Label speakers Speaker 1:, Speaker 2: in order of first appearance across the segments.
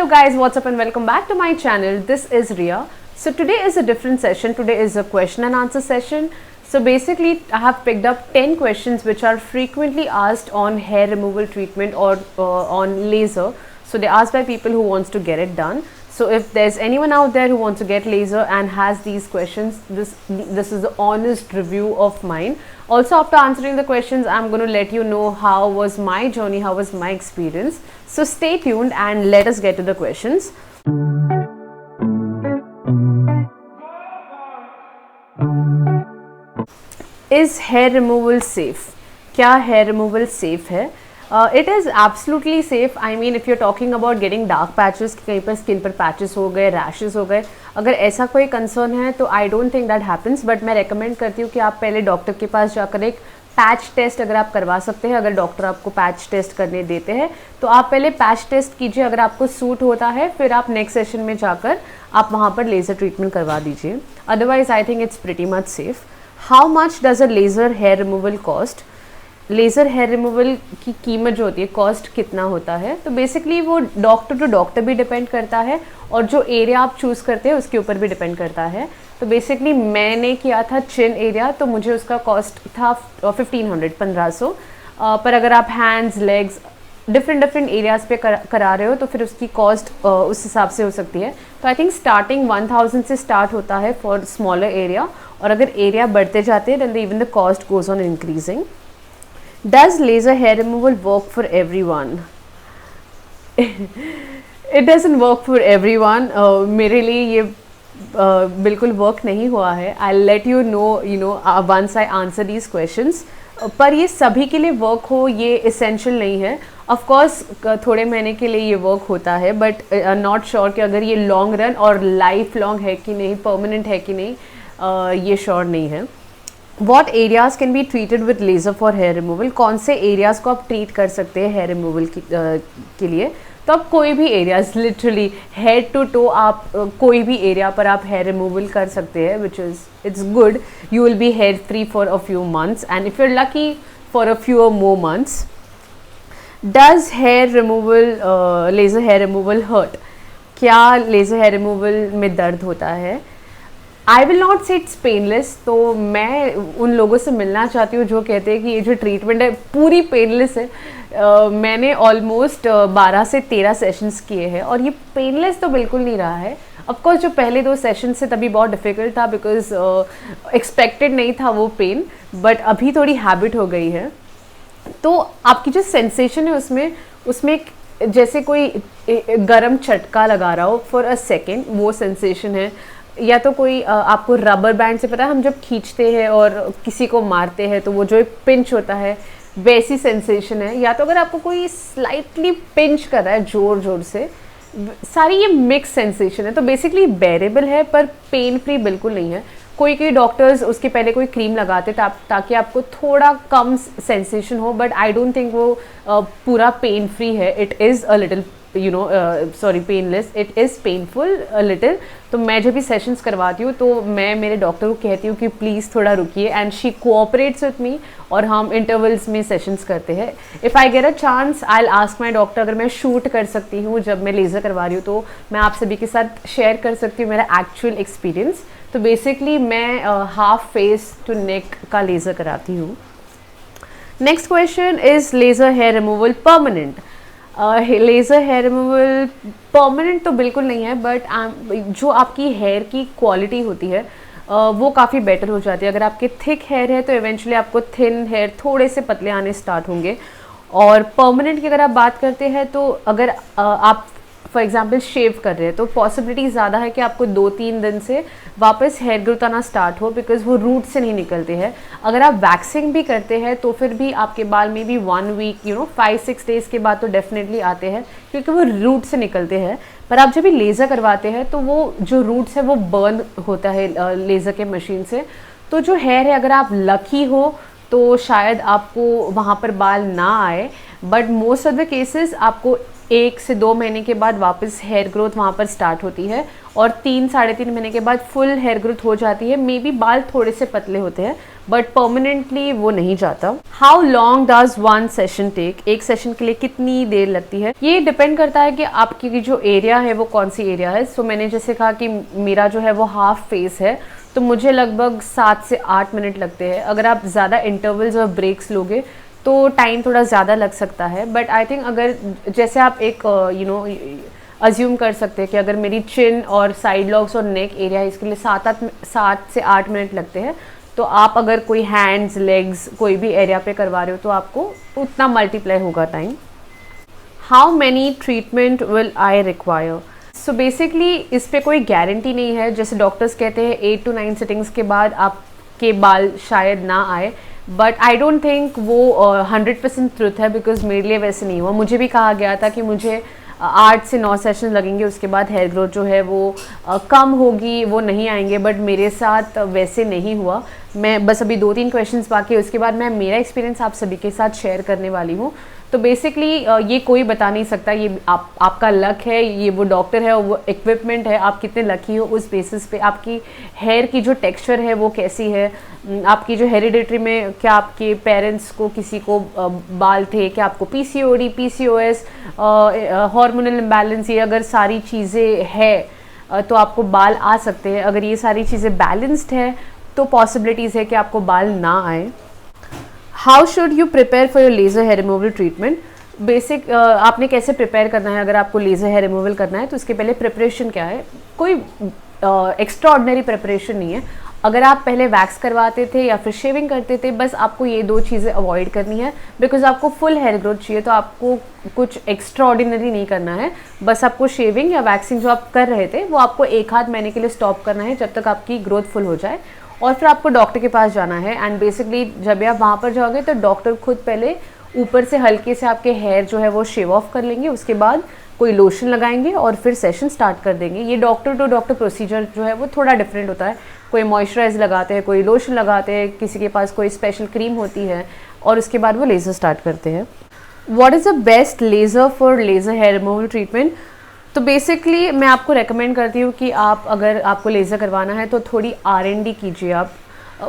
Speaker 1: guys, what's up and welcome back to my channel. This is Ria. So today is a different session. Today is a question and answer session. So basically I have picked up 10 questions which are frequently asked on hair removal treatment or on laser. So they asked by people who wants to get it done. So if there's anyone out there who wants to get laser and has these questions, this is the honest review of mine. Also, after answering the questions, I'm going to let you know how was my journey, how was my experience. So stay tuned and let us get to the questions. Is hair removal safe? क्या hair removal safe है? It is absolutely safe. I mean, if you're talking about getting dark patches, कहीं पर skin पर patches हो गए, rashes हो गए, अगर ऐसा कोई कंसर्न है तो I don't think that happens. But मैं रेकमेंड करती हूँ कि आप पहले डॉक्टर के पास जाकर एक पैच टेस्ट अगर आप करवा सकते हैं. अगर डॉक्टर आपको पैच टेस्ट करने देते हैं तो आप पहले पैच टेस्ट कीजिए. अगर आपको सूट होता है फिर आप नेक्स्ट सेशन में जाकर आप वहाँ पर लेज़र ट्रीटमेंट करवा दीजिए. Otherwise I think it's pretty much safe. How much does a laser hair removal cost? Laser hair removal की कीमत जो होती है, कॉस्ट कितना होता है, तो बेसिकली वो डॉक्टर टू डॉक्टर भी डिपेंड करता है और जो एरिया आप चूज़ करते हैं उसके ऊपर भी डिपेंड करता है. तो बेसिकली मैंने किया था चिन एरिया, तो मुझे उसका कॉस्ट था 1500. पर अगर आप हैंड्स, लेग्स, डिफरेंट एरियाज़ पे करा रहे हो तो फिर उसकी कॉस्ट उस हिसाब से हो सकती है. तो आई थिंक स्टार्टिंग 1000 से स्टार्ट होता है फॉर स्मॉलर एरिया, और अगर एरिया बढ़ते जाते हैं then even the cost goes on increasing. Does laser hair removal work for everyone? It doesn't work for everyone. मेरे लिए ये बिल्कुल वर्क नहीं हुआ है. I'll let you know once I answer these questions. पर ये सभी के लिए वर्क हो ये इसेंशियल नहीं है. ऑफ कोर्स थोड़े महीने के लिए ये वर्क होता है, बट नॉट श्योर कि अगर ये लॉन्ग रन और लाइफ लॉन्ग है कि नहीं, परमानेंट है कि नहीं, ये श्योर नहीं है. What areas can be treated with laser for hair removal? कौन से एरियाज़ को आप ट्रीट कर सकते हैं हेयर रिमूवल के लिए? तो आप कोई भी areas, literally head to toe, आप कोई भी एरिया पर आप हेयर रिमूवल कर सकते हैं, which is it's good. You will be hair free for a few months and if you are lucky for a few more months. Does hair removal, laser hair removal hurt? क्या laser hair removal में दर्द होता है? I will not say it's painless. तो मैं उन लोगों से मिलना चाहती हूँ जो कहते हैं कि ये जो ट्रीटमेंट है पूरी पेनलेस है. मैंने ऑलमोस्ट 12 से 13 सेशंस किए हैं और ये पेनलेस तो बिल्कुल नहीं रहा है. ऑफकोर्स जो पहले 2 सेशन से तभी बहुत डिफ़िकल्ट था बिकॉज एक्सपेक्टेड नहीं था वो पेन, बट अभी थोड़ी हैबिट हो गई है. तो आपकी जो सेंसेशन है उसमें जैसे कोई गरम चटका लगा रहा हो फॉर अ सेकेंड, वो सेंसेशन है. या तो कोई आपको रबर बैंड से, पता है हम जब खींचते हैं और किसी को मारते हैं तो वो जो एक पिंच होता है वैसी सेंसेशन है. या तो अगर आपको कोई स्लाइटली पिंच कर रहा है जोर से, सारी ये मिक्स सेंसेशन है. तो बेसिकली बेरेबल है पर पेन फ्री बिल्कुल नहीं है. कोई डॉक्टर्स उसके पहले कोई क्रीम लगाते ताकि आपको थोड़ा कम सेंसेशन हो, बट आई डोंट थिंक वो पूरा पेन फ्री है. It is a little painless. It is painful a little. तो मैं जब भी सेशंस करवाती हूँ तो मैं मेरे डॉक्टर को कहती हूँ कि प्लीज़ थोड़ा रुकिए, एंड शी कोऑपरेट्स विथ मी और हम इंटरवल्स में सेशंस करते हैं. If I get a chance I will ask my doctor अगर मैं शूट कर सकती हूँ जब मैं लेज़र करवा रही हूँ तो मैं आप सभी के साथ शेयर कर सकती हूँ मेरा एक्चुअल एक्सपीरियंस. तो बेसिकली मैं हाफ फेस टू नेक का लेज़र कराती हूँ. Next question, is laser hair removal permanent? Laser hair removal permanent तो बिल्कुल नहीं है, बट जो आपकी हेयर की क्वालिटी होती है वो काफ़ी बेटर हो जाती है. अगर आपके थिक हेयर है तो इवेंचुअली आपको थिन हेयर थोड़े से पतले आने स्टार्ट होंगे. और परमानेंट की अगर आप बात करते हैं तो अगर आप फॉर एग्जाम्पल शेव कर रहे हैं तो पॉसिबिलिटी ज़्यादा है कि आपको 2-3 दिन से वापस हेयर ग्रोथ आना स्टार्ट हो, बिकॉज वो रूट से नहीं निकलते हैं. अगर आप वैक्सिंग भी करते हैं तो फिर भी आपके बाल में भी 1 वीक 5-6 डेज़ के बाद तो डेफिनेटली आते हैं क्योंकि वो रूट से निकलते हैं. पर आप जब भी लेज़र करवाते हैं तो वो जो रूट्स है वो बर्न होता है लेज़र के मशीन से. तो जो हेयर है, अगर आप लकी हो तो शायद आपको वहाँ पर बाल ना आए, but most of the cases आपको 1 से 2 महीने के बाद वापस हेयर ग्रोथ वहाँ पर स्टार्ट होती है और 3-3.5 महीने के बाद फुल हेयर ग्रोथ हो जाती है। मे बी बाल थोड़े से पतले होते हैं बट परमानेंटली वो नहीं जाता। How long does one session take, एक सेशन के लिए कितनी देर लगती है? ये डिपेंड करता है कि आपकी जो एरिया है वो कौन सी एरिया है। सो मैंने जैसे कहा कि मेरा जो है वो हाफ फेस है, तो मुझे लगभग 7 से 8 मिनट लगते हैं। अगर आप ज़्यादा इंटरवल्स और ब्रेक्स लोगे तो टाइम थोड़ा ज़्यादा लग सकता है, बट आई थिंक अगर जैसे आप एक अज्यूम कर सकते हैं कि अगर मेरी चिन और साइड लॉक्स और नेक एरिया है, इसके लिए 7 से 8 मिनट लगते हैं, तो आप अगर कोई हैंड्स, लेग्स, कोई भी एरिया पे करवा रहे हो तो आपको उतना मल्टीप्लाई होगा time. How many treatment will I require? So basically इस पे कोई गारंटी नहीं है। जैसे डॉक्टर्स कहते हैं 8 to 9 सिटिंग्स के बाद आपके बाल शायद ना आए, बट आई डोंट थिंक वो 100% ट्रुथ है, बिकॉज मेरे लिए वैसे नहीं हुआ। मुझे भी कहा गया था कि मुझे 8 से 9 सेशन लगेंगे, उसके बाद हेयर ग्रोथ जो है वो कम होगी, वो नहीं आएंगे, बट मेरे साथ वैसे नहीं हुआ। मैं बस अभी 2-3 क्वेश्चंस बाकी है, उसके बाद मैं मेरा एक्सपीरियंस आप सभी के साथ शेयर करने वाली हूँ। तो बेसिकली ये कोई बता नहीं सकता, ये आपका लक है, ये वो डॉक्टर है, वो इक्विपमेंट है, आप कितने लकी हो उस बेसिस पे। आपकी हेयर की जो टेक्सचर है वो कैसी है, आपकी जो हेरिडिटरी में क्या आपके पेरेंट्स को किसी को बाल थे, क्या आपको पीसीओडी, पीसीओएस, हार्मोनल इम्बैलेंस, ये अगर सारी चीज़ें है तो आपको बाल आ सकते हैं। अगर ये सारी चीज़ें बैलेंस्ड है तो पॉसिबिलिटीज़ है कि आपको बाल ना आए। How should you prepare for your laser hair removal treatment? Basic आपने कैसे प्रिपेयर करना है अगर आपको लेज़र हेयर रिमूवल करना है, तो उसके पहले प्रिपरेशन क्या है? कोई एक्स्ट्रा ऑर्डिनरी प्रिपरेशन नहीं है। अगर आप पहले वैक्स करवाते थे या फिर शेविंग करते थे, बस आपको ये 2 चीज़ें अवॉइड करनी है, बिकॉज आपको फुल हेयर ग्रोथ चाहिए, तो आपको कुछ एक्स्ट्रा ऑर्डिनरी नहीं करना है। बस आपको शेविंग या वैक्सिंग जो आप कर रहे थे वो आपको 1-8 महीने के लिए स्टॉप करना है, जब तक आपकी ग्रोथ फुल हो जाए, और फिर आपको डॉक्टर के पास जाना है। एंड बेसिकली जब आप वहाँ पर जाओगे तो डॉक्टर खुद पहले ऊपर से हल्के से आपके हेयर जो है वो शेव ऑफ कर लेंगे, उसके बाद कोई लोशन लगाएंगे और फिर सेशन स्टार्ट कर देंगे। ये डॉक्टर टू डॉक्टर प्रोसीजर जो है वो थोड़ा डिफरेंट होता है। कोई मॉइस्चराइज लगाते हैं, कोई लोशन लगाते हैं, किसी के पास कोई स्पेशल क्रीम होती है, और उसके बाद वो लेज़र स्टार्ट करते हैं। What is the best laser for laser hair removal treatment? तो बेसिकली मैं आपको रेकमेंड करती हूँ कि आप अगर आपको लेज़र करवाना है तो थोड़ी R&D कीजिए आप।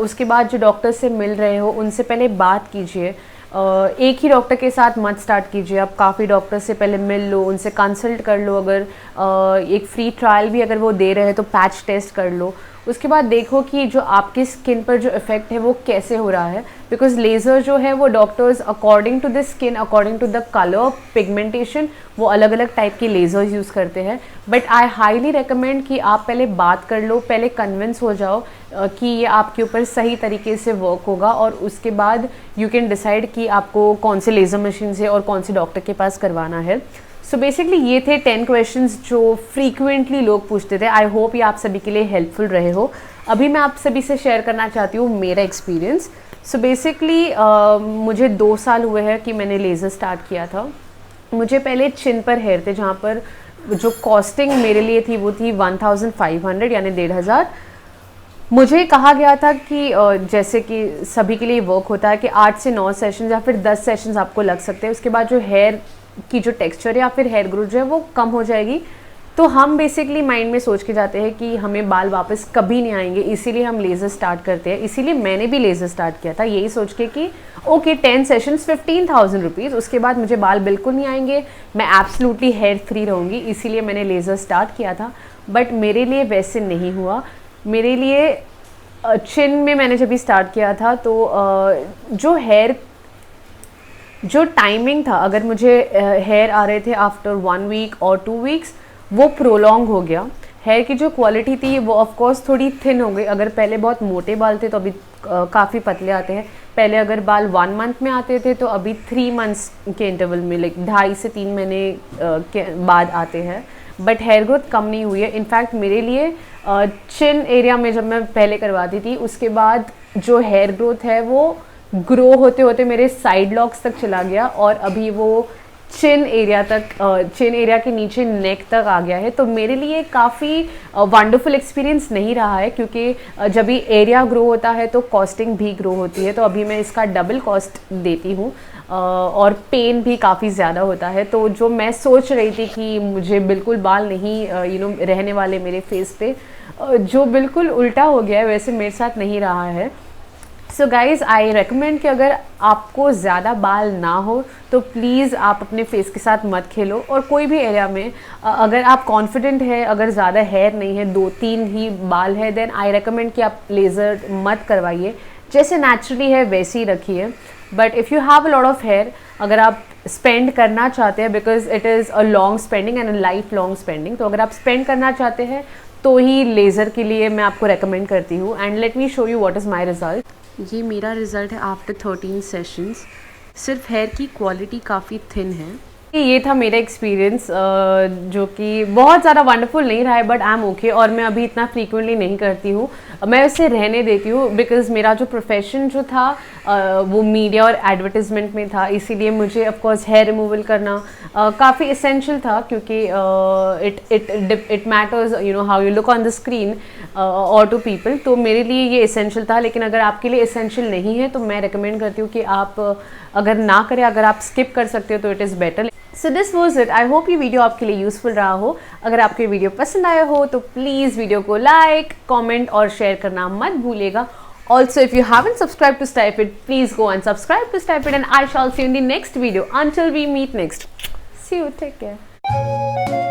Speaker 1: उसके बाद जो डॉक्टर से मिल रहे हो उनसे पहले बात कीजिए। एक ही डॉक्टर के साथ मत स्टार्ट कीजिए, आप काफ़ी डॉक्टर से पहले मिल लो, उनसे कंसल्ट कर लो। अगर एक फ्री ट्रायल भी अगर वो दे रहे हैं तो पैच टेस्ट कर लो। उसके बाद देखो कि जो आपकी स्किन पर जो इफ़ेक्ट है वो कैसे हो रहा है, बिकॉज लेज़र जो है वो doctors according to the skin, according to the colour, pigmentation, वो अलग अलग टाइप की लेज़र्स यूज़ करते हैं। बट आई हाईली रिकमेंड कि आप पहले बात कर लो, पहले कन्विंस हो जाओ कि ये आपके ऊपर सही तरीके से वर्क होगा, और उसके बाद यू कैन डिसाइड कि आपको कौन से लेज़र मशीन से और कौन से डॉक्टर के पास करवाना है। सो बेसिकली ये थे 10 क्वेश्चंस जो फ्रीक्वेंटली लोग पूछते थे। आई होप ये आप सभी के लिए हेल्पफुल रहे हो। अभी मैं आप सभी से शेयर करना चाहती हूँ मेरा एक्सपीरियंस। सो बेसिकली मुझे 2 साल हुए हैं कि मैंने लेज़र स्टार्ट किया था। मुझे पहले चिन पर हेयर थे, जहाँ पर जो कॉस्टिंग मेरे लिए थी वो थी 1500 यानी 1500। मुझे कहा गया था कि जैसे कि सभी के लिए वर्क होता है कि 8 से 9 सेशन या फिर 10 सेशन आपको लग सकते हैं। उसके बाद जो हेयर की जो टेक्सचर है या फिर हेयर ग्रोथ जो है वो कम हो जाएगी। तो हम बेसिकली माइंड में सोच के जाते हैं कि हमें बाल वापस कभी नहीं आएंगे, इसीलिए हम लेज़र स्टार्ट करते हैं। इसीलिए मैंने भी लेज़र स्टार्ट किया था, यही सोच के कि ओके 10 सेशंस 15,000 रुपीज़, उसके बाद मुझे बाल बिल्कुल नहीं आएंगे, मैं एब्सोल्युटली हेयर फ्री रहूँगी, इसीलिए मैंने लेज़र स्टार्ट किया था। बट मेरे लिए वैसे नहीं हुआ। मेरे लिए चिन में मैंने जब भी स्टार्ट किया था तो जो टाइमिंग था, अगर मुझे हेयर आ रहे थे आफ्टर 1 वीक और 2 वीक्स, वो प्रोलॉन्ग हो गया। हेयर की जो क्वालिटी थी वो ऑफ कोर्स थोड़ी थिन हो गई। अगर पहले बहुत मोटे बाल थे तो अभी काफ़ी पतले आते हैं। पहले अगर बाल 1 मंथ में आते थे तो अभी 3 मंथ्स के इंटरवल में, लाइक 2.5 से 3 महीने के बाद आते हैं। बट हेयर ग्रोथ कम नहीं हुई है। इनफैक्ट मेरे लिए चिन एरिया में जब मैं पहले करवाती थी, उसके बाद जो हेयर ग्रोथ है वो ग्रो होते होते मेरे साइड लॉक्स तक चला गया, और अभी वो चिन एरिया के नीचे नेक तक आ गया है। तो मेरे लिए काफ़ी वंडरफुल एक्सपीरियंस नहीं रहा है, क्योंकि जब भी एरिया ग्रो होता है तो कॉस्टिंग भी ग्रो होती है। तो अभी मैं इसका डबल कॉस्ट देती हूँ। और पेन भी काफ़ी ज़्यादा होता है। तो जो मैं सोच रही थी कि मुझे बिल्कुल बाल नहीं रहने वाले मेरे फेस पे, जो बिल्कुल उल्टा हो गया है, वैसे मेरे साथ नहीं रहा है। सो गाइज़, आई रेकमेंड कि अगर आपको ज़्यादा बाल ना हो तो प्लीज़ आप अपने फेस के साथ मत खेलो। और कोई भी एरिया में अगर आप कॉन्फिडेंट है, अगर ज़्यादा हेयर नहीं है, 2-3 ही बाल है, देन आई रेकमेंड कि आप लेज़र मत करवाइए। जैसे नेचुरली है वैसे ही रखिए। But if you have a lot of hair, अगर आप स्पेंड करना चाहते हैं, because it is a long spending and a life long spending, तो अगर आप स्पेंड करना चाहते हैं तो ही लेज़र के लिए मैं आपको रेकमेंड करती हूँ। And let me show you what is my result. ये मेरा रिज़ल्ट है आफ्टर 13 सेशंस। सिर्फ हेयर की क्वालिटी काफ़ी थिन है। ये था मेरा एक्सपीरियंस, जो कि बहुत ज़्यादा वंडरफुल नहीं रहा है, बट आई एम ओके। और मैं अभी इतना फ्रीक्वेंटली नहीं करती हूँ, मैं उसे रहने देती हूँ, बिकॉज़ मेरा जो प्रोफेशन जो था वो मीडिया और एडवर्टीज़मेंट में था, इसीलिए मुझे ऑफ कोर्स हेयर रिमूवल करना काफ़ी इसेंशियल था, क्योंकि it matters how you look on the screen और टू पीपल। तो मेरे लिए ये इसेंशियल था। लेकिन अगर आपके लिए इसेंशियल नहीं है तो मैं रिकमेंड करती हूँ कि आप अगर ना करें, अगर आप स्किप कर सकते हो तो it is better. So this was it. I hope ये वीडियो आपके लिए यूजफुल रहा हो। अगर आपको ये वीडियो पसंद आया हो तो प्लीज़ वीडियो को लाइक, कमेंट और शेयर करना मत भूलिएगा। Also, if you haven't subscribed to Stipend, please go and subscribe to Stipend, and I shall see you in the next video. Until we meet next. See you. Take care.